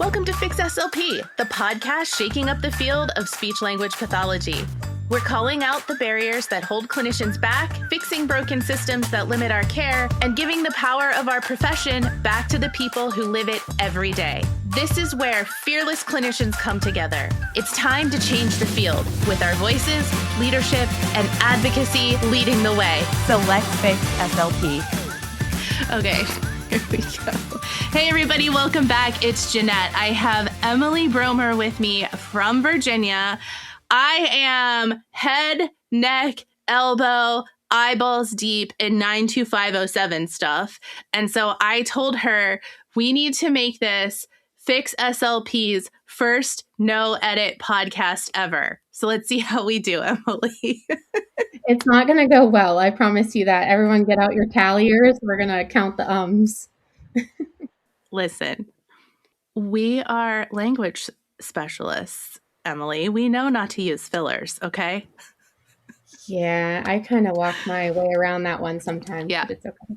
Welcome to Fix SLP, the podcast shaking up the field of speech-language pathology. We're calling out the barriers that hold clinicians back, fixing broken systems that limit our care, and giving the power of our profession back to the people who live it every day. This is where fearless clinicians come together. It's time to change the field with our voices, leadership, and advocacy leading the way. So let's fix SLP. Okay, here we go. Hey everybody, welcome back. It's Jeanette. I have Emily Bromer with me from Virginia. I am head, neck, elbow, eyeballs deep in 92507 stuff. And so I told her we need to make this Fix SLP's first no edit podcast ever. So let's see how we do, Emily. It's not going to go well. I promise you that. Everyone get out your talliers. We're going to count the ums. Listen, we are language specialists, Emily. We know not to use fillers, okay? Yeah, I kind of walk my way around that one sometimes, Yeah. but it's okay.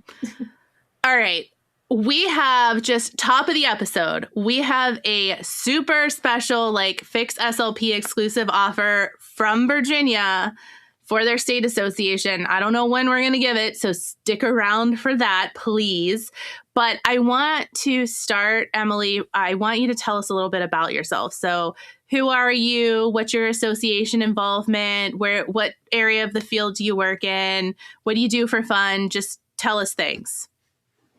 All right. We have just top of the episode. We have a super special Fix SLP exclusive offer from Virginia for their state association. I don't know when we're going to give it, so stick around for that, please. But I want to start, Emily, I want you to tell us a little bit about yourself. So who are you? What's your association involvement? What area of the field do you work in? What do you do for fun? Just tell us things.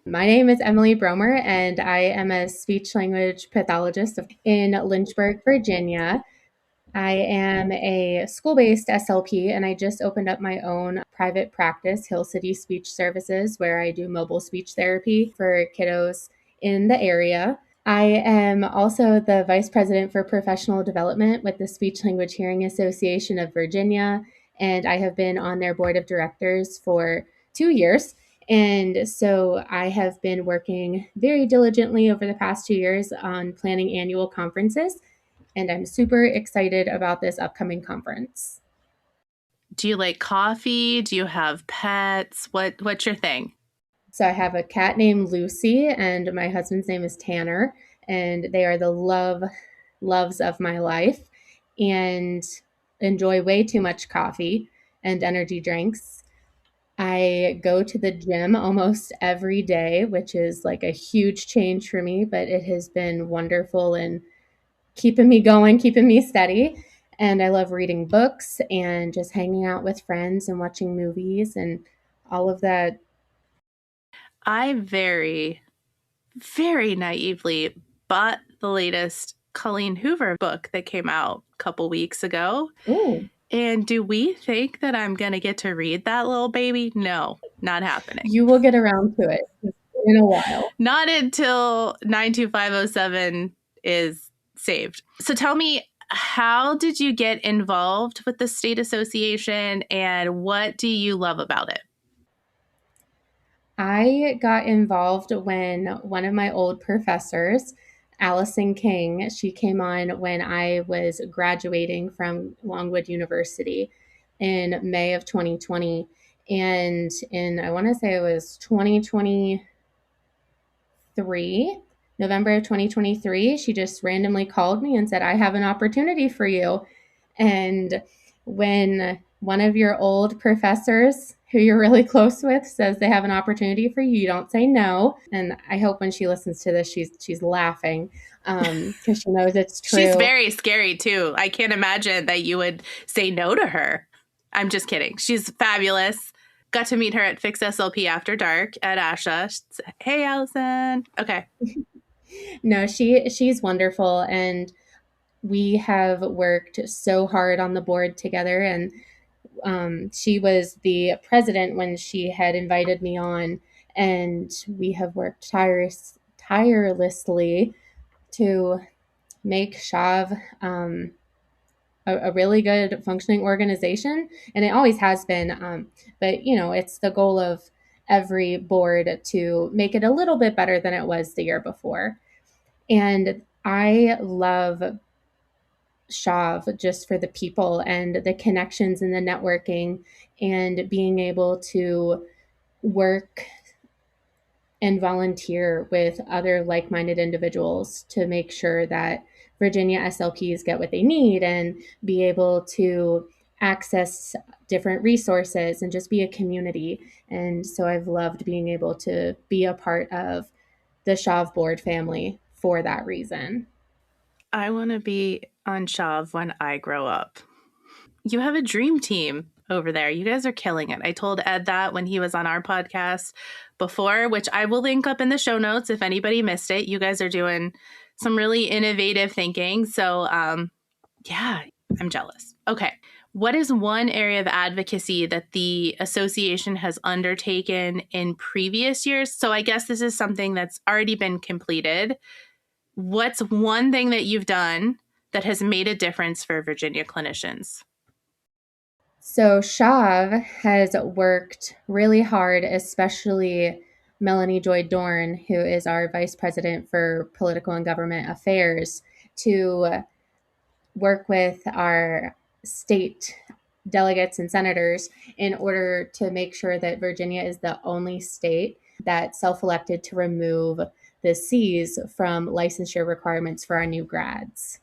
My name is Emily Bromer, and I am a speech-language pathologist in Lynchburg, Virginia. I am a school-based SLP, and I just opened up my own private practice, Hill City Speech Services, where I do mobile speech therapy for kiddos in the area. I am also the Vice President for Professional Development with the Speech Language Hearing Association of Virginia, and I have been on their board of directors for 2 years. And so I have been working very diligently over the past 2 years on planning annual conferences. And I'm super excited about this upcoming conference. Do you like coffee? Do you have pets? What's your thing? So I have a cat named Lucy, and my husband's name is Tanner, and they are the loves of my life and enjoy way too much coffee and energy drinks. I go to the gym almost every day, which is like a huge change for me, but it has been wonderful and keeping me going, keeping me steady. And I love reading books and just hanging out with friends and watching movies and all of that. I very, very naively bought the latest Colleen Hoover book that came out a couple weeks ago. Ooh. And do we think that I'm going to get to read that little baby? No, not happening. You will get around to it in a while. Not until 92507 is saved. So tell me, how did you get involved with the state association and what do you love about it? I got involved when one of my old professors, Allison King, she came on when I was graduating from Longwood University in May of 2020. And I want to say it was 2023. November of 2023, she just randomly called me and said, I have an opportunity for you. And when one of your old professors who you're really close with says they have an opportunity for you, you don't say no. And I hope when she listens to this, she's laughing because she knows it's true. She's very scary too. I can't imagine that you would say no to her. I'm just kidding. She's fabulous. Got to meet her at Fix SLP After Dark at ASHA. Hey, Allison. Okay. No, she's wonderful, and we have worked so hard on the board together, and she was the president when she had invited me on, and we have worked tirelessly to make SHAV a really good functioning organization, and it always has been, but it's the goal of every board to make it a little bit better than it was the year before. And I love SHAV just for the people and the connections and the networking and being able to work and volunteer with other like-minded individuals to make sure that Virginia SLPs get what they need and be able to access different resources and just be a community. And so I've loved being able to be a part of the SHAV board family for that reason. I want to be on SHAV when I grow up. You have a dream team over there. You guys are killing it. I told Ed that when he was on our podcast before, which I will link up in the show notes if anybody missed it. You guys are doing some really innovative thinking. So, yeah, I'm jealous. Okay. What is one area of advocacy that the association has undertaken in previous years? So, I guess this is something that's already been completed. What's one thing that you've done that has made a difference for Virginia clinicians? So SHAV has worked really hard, especially Melanie Joy Dorn, who is our Vice President for Political and Government Affairs, to work with our state delegates and senators in order to make sure that Virginia is the only state that self-elected to remove the C's from licensure requirements for our new grads.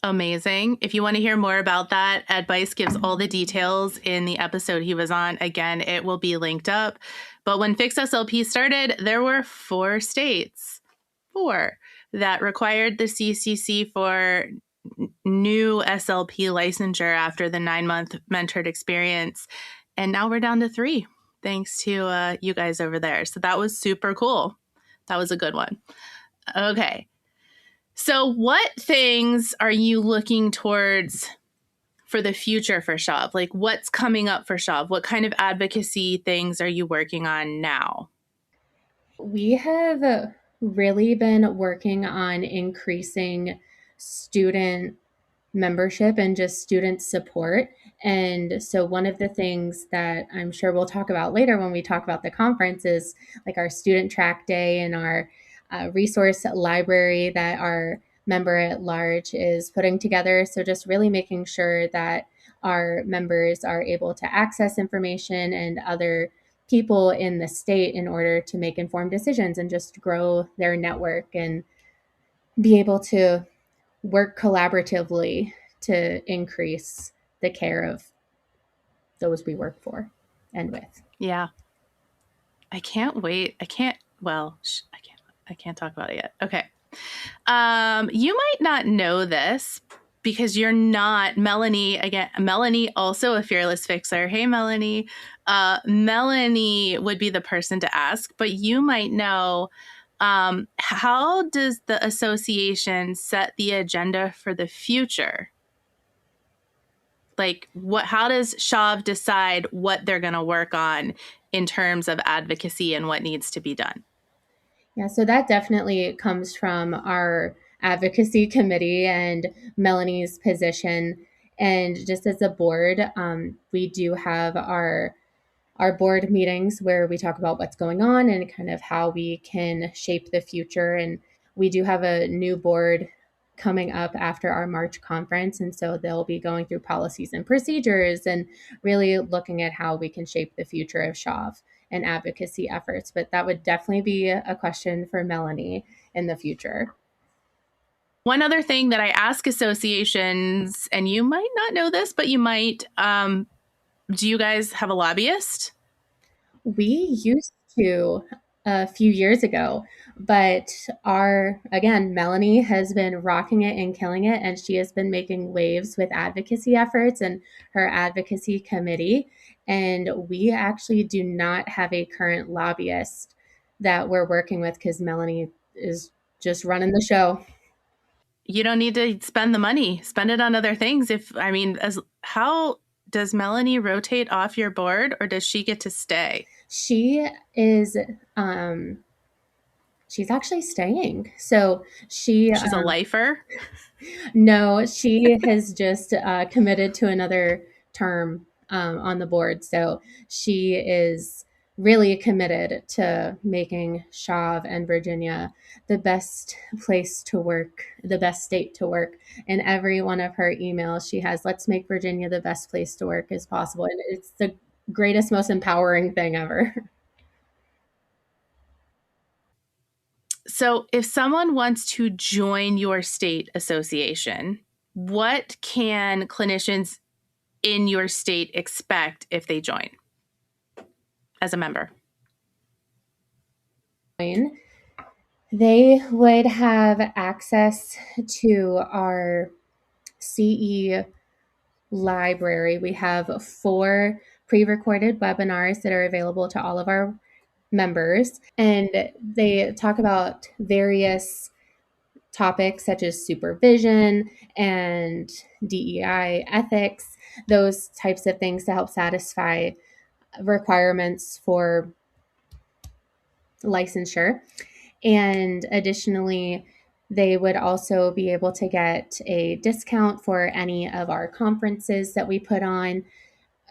Amazing. If you want to hear more about that, Ed Bice gives all the details in the episode he was on. Again, it will be linked up. But when Fix SLP started, there were 4 states, 4, that required the CCC for new SLP licensure after the 9-month mentored experience. And now we're down to 3, thanks to you guys over there. So that was super cool. That was a good one. Okay. So what things are you looking towards for the future for SHAV? Like what's coming up for SHAV? What kind of advocacy things are you working on now? We have really been working on increasing student membership and just student support. And so one of the things that I'm sure we'll talk about later when we talk about the conference is like our student track day and our resource library that our member at large is putting together. So just really making sure that our members are able to access information and other people in the state in order to make informed decisions and just grow their network and be able to work collaboratively to increase the care of those we work for and with. Yeah. I can't wait. I can't talk about it yet. Okay. You might not know this because you're not Melanie. Again, Melanie, also a fearless fixer. Hey, Melanie. Melanie would be the person to ask, but you might know, how does the association set the agenda for the future? Like how does SHAV decide what they're going to work on in terms of advocacy and what needs to be done? Yeah, so that definitely comes from our advocacy committee and Melanie's position. And just as a board, we do have our board meetings where we talk about what's going on and kind of how we can shape the future. And we do have a new board coming up after our March conference. And so they'll be going through policies and procedures and really looking at how we can shape the future of SHAV and advocacy efforts. But that would definitely be a question for Melanie in the future. One other thing that I ask associations, and you might not know this, but you might, do you guys have a lobbyist? We used to a few years ago, but Melanie has been rocking it and killing it, and she has been making waves with advocacy efforts and her advocacy committee. And we actually do not have a current lobbyist that we're working with because Melanie is just running the show. You don't need to spend the money. Spend it on other things. How does Melanie rotate off your board, or does she get to stay? She is she's actually staying. So she's a lifer? No, she has just committed to another term on the board. So she is really committed to making SHAV and Virginia the best place to work, the best state to work. In every one of her emails, she has, let's make Virginia the best place to work as possible. And it's the greatest, most empowering thing ever. So if someone wants to join your state association, what can clinicians in your state expect if they join as a member? They would have access to our CE library. We have 4 pre-recorded webinars that are available to all of our members, and they talk about various topics such as supervision and DEI ethics, those types of things to help satisfy requirements for licensure. And additionally, they would also be able to get a discount for any of our conferences that we put on.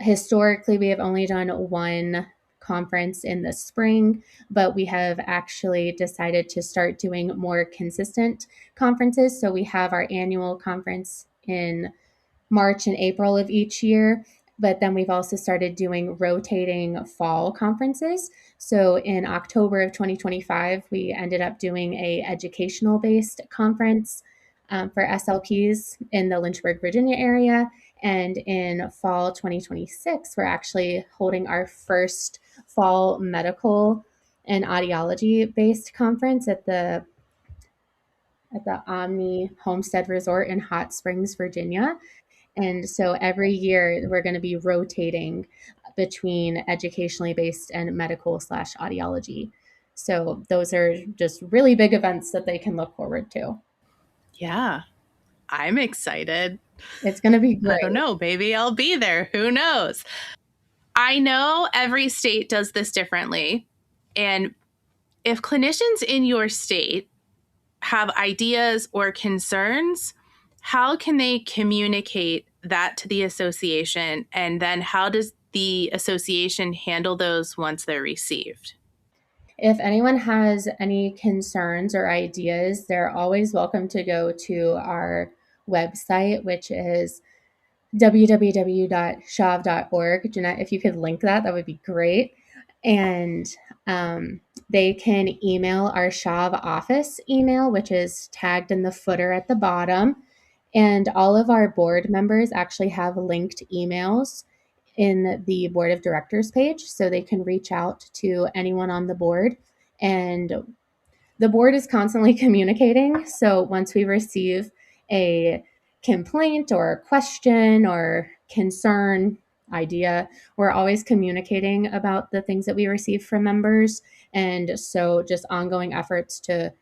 Historically, we have only done one conference in the spring, but we have actually decided to start doing more consistent conferences. So we have our annual conference in March and April of each year. But then we've also started doing rotating fall conferences. So in October of 2025, we ended up doing a educational based conference for SLPs in the Lynchburg, Virginia area. And in fall 2026, we're actually holding our first fall medical and audiology based conference at the Omni Homestead Resort in Hot Springs, Virginia. And so every year we're going to be rotating between educationally based and medical/audiology. So those are just really big events that they can look forward to. Yeah, I'm excited. It's going to be great. I don't know, maybe I'll be there. Who knows? I know every state does this differently. And if clinicians in your state have ideas or concerns, how can they communicate that to the association? And then how does the association handle those once they're received? If anyone has any concerns or ideas, they're always welcome to go to our website, which is www.shav.org. Jeanette, if you could link that, that would be great. And they can email our Shav office email, which is tagged in the footer at the bottom. And all of our board members actually have linked emails in the board of directors page, so they can reach out to anyone on the board. And the board is constantly communicating. So once we receive a complaint or a question or concern, idea, we're always communicating about the things that we receive from members. And so just ongoing efforts to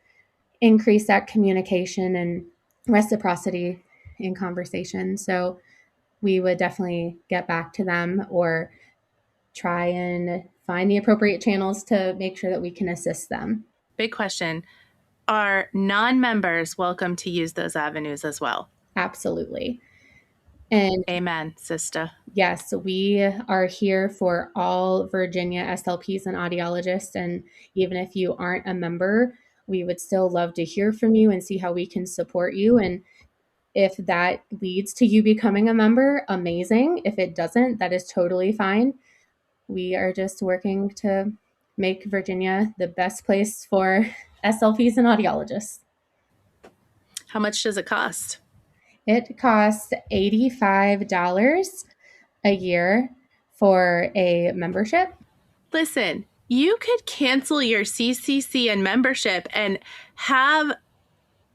increase that communication and reciprocity in conversation. So we would definitely get back to them or try and find the appropriate channels to make sure that we can assist them. Big question. Are non-members welcome to use those avenues as well? Absolutely. And amen, sister. Yes, we are here for all Virginia SLPs and audiologists. And even if you aren't a member, we would still love to hear from you and see how we can support you. And if that leads to you becoming a member, amazing. If it doesn't, that is totally fine. We are just working to make Virginia the best place for SLPs and audiologists. How much does it cost? It costs $85 a year for a membership. Listen, you could cancel your CCC and membership and have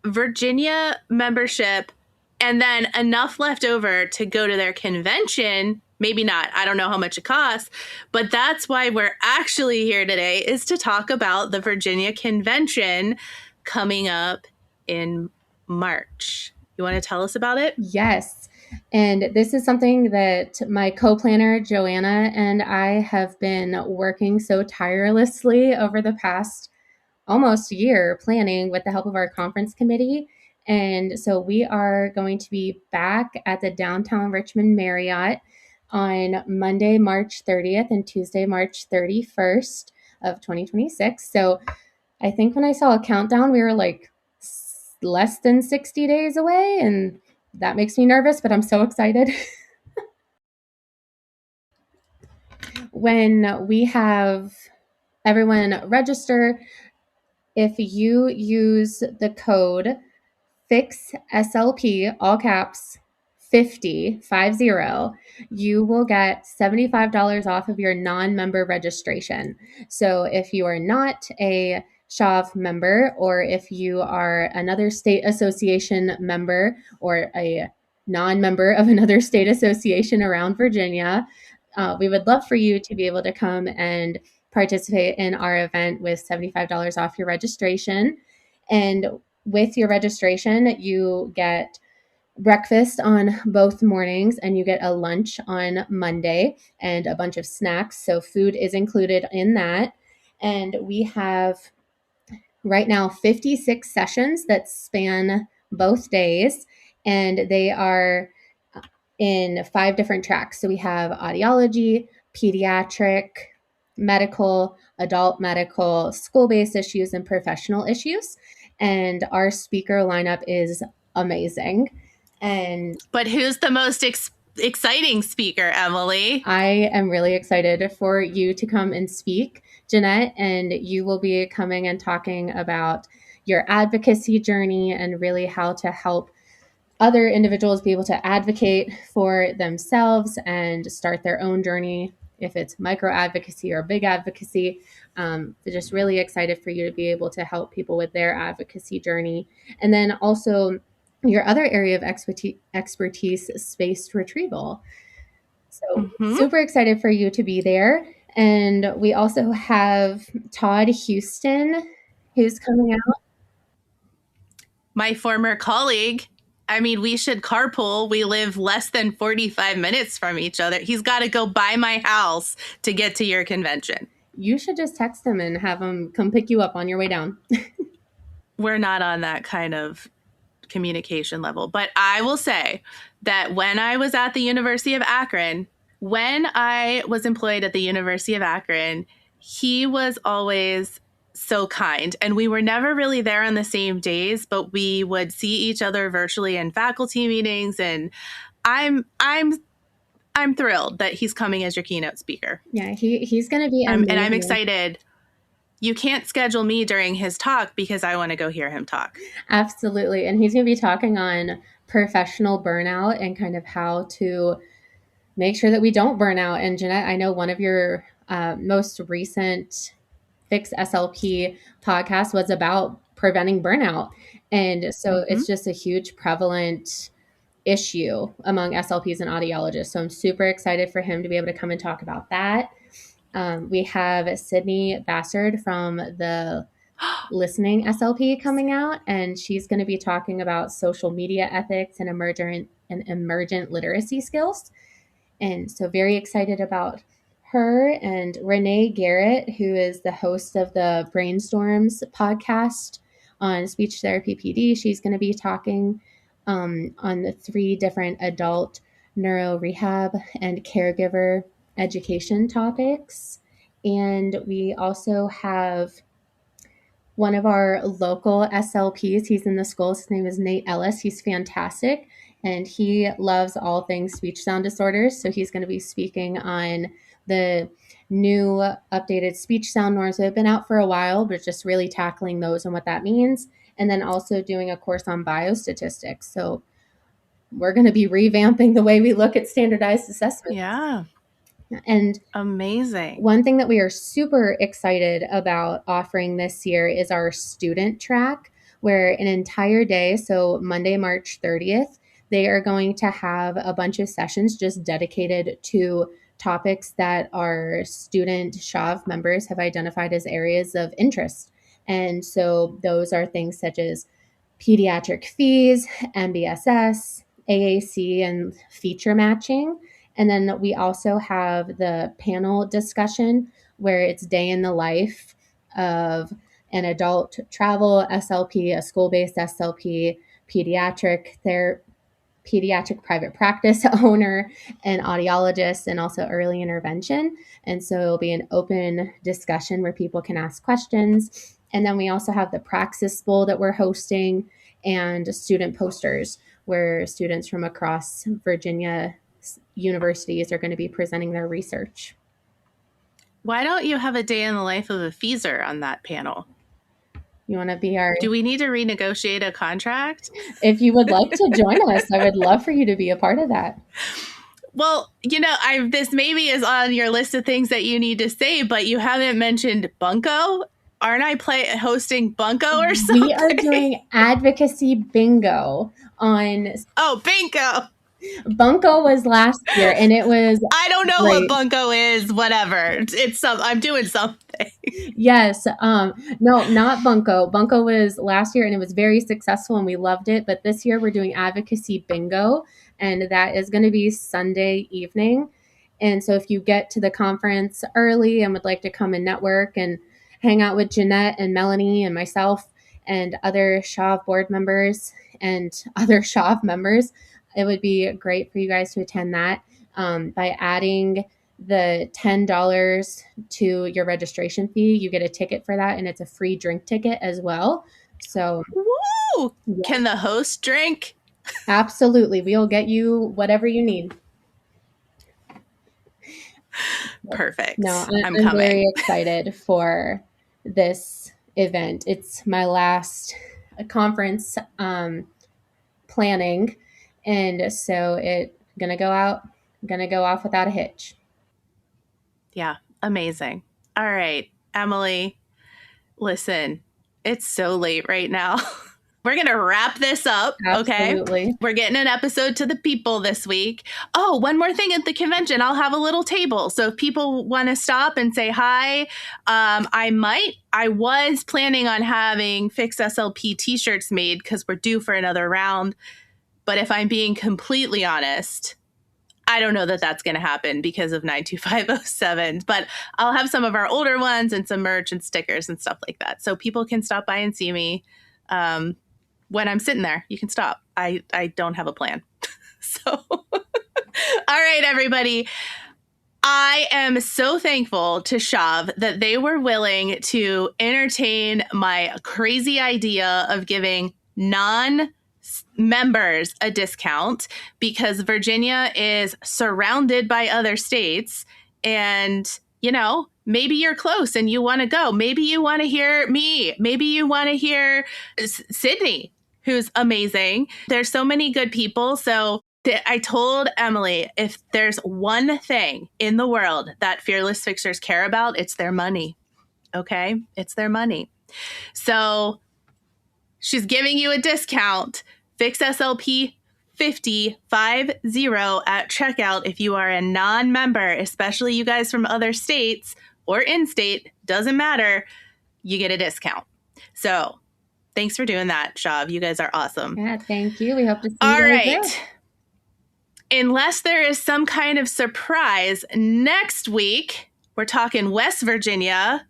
Virginia membership and then enough left over to go to their convention. Maybe not. I don't know how much it costs, but that's why we're actually here today, is to talk about the Virginia convention coming up in March. You want to tell us about it? Yes. And this is something that my co-planner, Joanna, and I have been working so tirelessly over the past almost year planning with the help of our conference committee. And so we are going to be back at the downtown Richmond Marriott on Monday, March 30th and Tuesday, March 31st of 2026. So I think when I saw a countdown, we were like less than 60 days away, and that makes me nervous, but I'm so excited. When we have everyone register, if you use the code FIX SLP, all caps, 50, you will get $75 off of your non-member registration. So if you are not a SHAV member, or if you are another state association member or a non-member of another state association around Virginia, we would love for you to be able to come and participate in our event with $75 off your registration. And with your registration, you get breakfast on both mornings and you get a lunch on Monday and a bunch of snacks. So food is included in that. And we have right now 56 sessions that span both days, and they are in 5 different tracks. So we have audiology, pediatric, medical, adult medical, school-based issues, and professional issues. And our speaker lineup is amazing. But who's the most exciting speaker, Emily? I am really excited for you to come and speak, Jeanette, and you will be coming and talking about your advocacy journey and really how to help other individuals be able to advocate for themselves and start their own journey, if it's micro advocacy or big advocacy. Just really excited for you to be able to help people with their advocacy journey. And then also your other area of expertise, spaced retrieval. So super excited for you to be there. And we also have Todd Houston, who's coming out. My former colleague. I mean, we should carpool. We live less than 45 minutes from each other. He's got to go by my house to get to your convention. You should just text him and have him come pick you up on your way down. We're not on that kind of communication level. But I will say that when I was at the University of Akron, when I was employed at the University of Akron, he was always so kind. And we were never really there on the same days, but we would see each other virtually in faculty meetings. And I'm thrilled that he's coming as your keynote speaker. Yeah, he's going to be and I'm excited. You can't schedule me during his talk because I want to go hear him talk. Absolutely. And he's going to be talking on professional burnout and kind of how to make sure that we don't burn out. And Jeanette, I know one of your most recent Fix SLP podcast was about preventing burnout. And so it's just a huge prevalent issue among SLPs and audiologists. So I'm super excited for him to be able to come and talk about that. We have Sydney Bassard from the Listening SLP coming out, and she's going to be talking about social media ethics and emergent literacy skills. And so very excited about her. And Renee Garrett, who is the host of the Brainstorms podcast on speech therapy PD, she's going to be talking on the 3 different adult neuro rehab and caregiver education topics. And we also have one of our local SLPs. He's in the schools. His name is Nate Ellis. He's fantastic. And he loves all things speech sound disorders. So he's going to be speaking on the new updated speech sound norms that have been out for a while, but just really tackling those and what that means. And then also doing a course on biostatistics. So we're going to be revamping the way we look at standardized assessments. Yeah. And amazing. One thing that we are super excited about offering this year is our student track, where an entire day, so Monday, March 30th, they are going to have a bunch of sessions just dedicated to topics that our student SHAV members have identified as areas of interest. And so those are things such as pediatric fees, MBSS, AAC, and feature matching. And then we also have the panel discussion where it's day in the life of an adult travel SLP, a school-based SLP, pediatric private practice owner, an audiologist, and also early intervention. And so it'll be an open discussion where people can ask questions. And then we also have the Praxis Bowl that we're hosting and student posters where students from across Virginia universities are going to be presenting their research. Why don't you have a day in the life of a feeser on that panel? You want to be our... Do we need to renegotiate a contract? If you would like to join us, I would love for you to be a part of that. Well, this maybe is on your list of things that you need to say, but you haven't mentioned Bunko. Aren't I hosting Bunko or something? We are doing advocacy bingo on... Oh, bingo. Bunko was last year, and it was... I don't know great. what Bunko is. Whatever. I'm doing something. Yes. No, not Bunko. Bunko was last year, and it was very successful, and we loved it. But this year, we're doing advocacy bingo, and that is going to be Sunday evening. And so if you get to the conference early and would like to come and network and hang out with Jeanette and Melanie and myself and other SHAV board members and other SHAV members, it would be great for you guys to attend that by adding the $10 to your registration fee. You get a ticket for that, and it's a free drink ticket as well. So, woo! Yeah. Can the host drink? Absolutely. We'll get you whatever you need. Perfect. No, I'm coming. Very excited for this event. It's my last conference planning, and so it's gonna go off without a hitch. Yeah, amazing. All right, Emily, listen, it's so late right now. We're going to wrap this up. Absolutely. Okay. We're getting an episode to the people this week. Oh, one more thing at the convention. I'll have a little table. So if people want to stop and say hi, I was planning on having Fix SLP t-shirts made because we're due for another round. But if I'm being completely honest, I don't know that that's going to happen because of 92507, but I'll have some of our older ones and some merch and stickers and stuff like that. So people can stop by and see me. When I'm sitting there, you can stop. I don't have a plan. So, all right, everybody. I am so thankful to SHAV that they were willing to entertain my crazy idea of giving non-members a discount because Virginia is surrounded by other states. And, maybe you're close and you want to go. Maybe you want to hear me. Maybe you want to hear Sydney, who's amazing. There's so many good people. So I told Emily, if there's one thing in the world that Fearless Fixers care about, it's their money. Okay? It's their money. So she's giving you a discount. Fix SLP 50 at checkout if you are a non-member, especially you guys from other states or in-state, doesn't matter, you get a discount. So thanks for doing that, SHAV. You guys are awesome. Yeah, thank you. We hope to see you all guys right. there. Unless there is some kind of surprise, next week, we're talking West Virginia.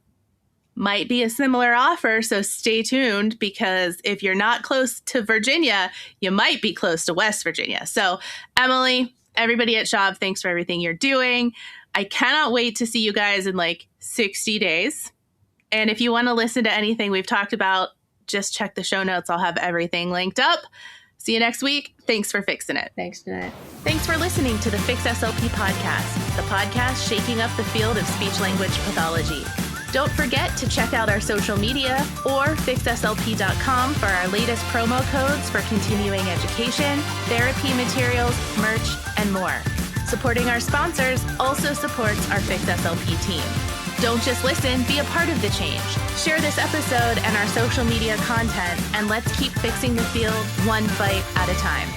Might be a similar offer, so stay tuned because if you're not close to Virginia, you might be close to West Virginia. So, Emily, everybody at SHAV, thanks for everything you're doing. I cannot wait to see you guys in 60 days. And if you want to listen to anything we've talked about, just check the show notes. I'll have everything linked up. See you next week. Thanks for fixing it. Thanks, Jeanette. Thanks for listening to the Fix SLP podcast, the podcast shaking up the field of speech-language pathology. Don't forget to check out our social media or fixslp.com for our latest promo codes for continuing education, therapy materials, merch, and more. Supporting our sponsors also supports our Fix SLP team. Don't just listen, be a part of the change. Share this episode and our social media content, and let's keep fixing the field one fight at a time.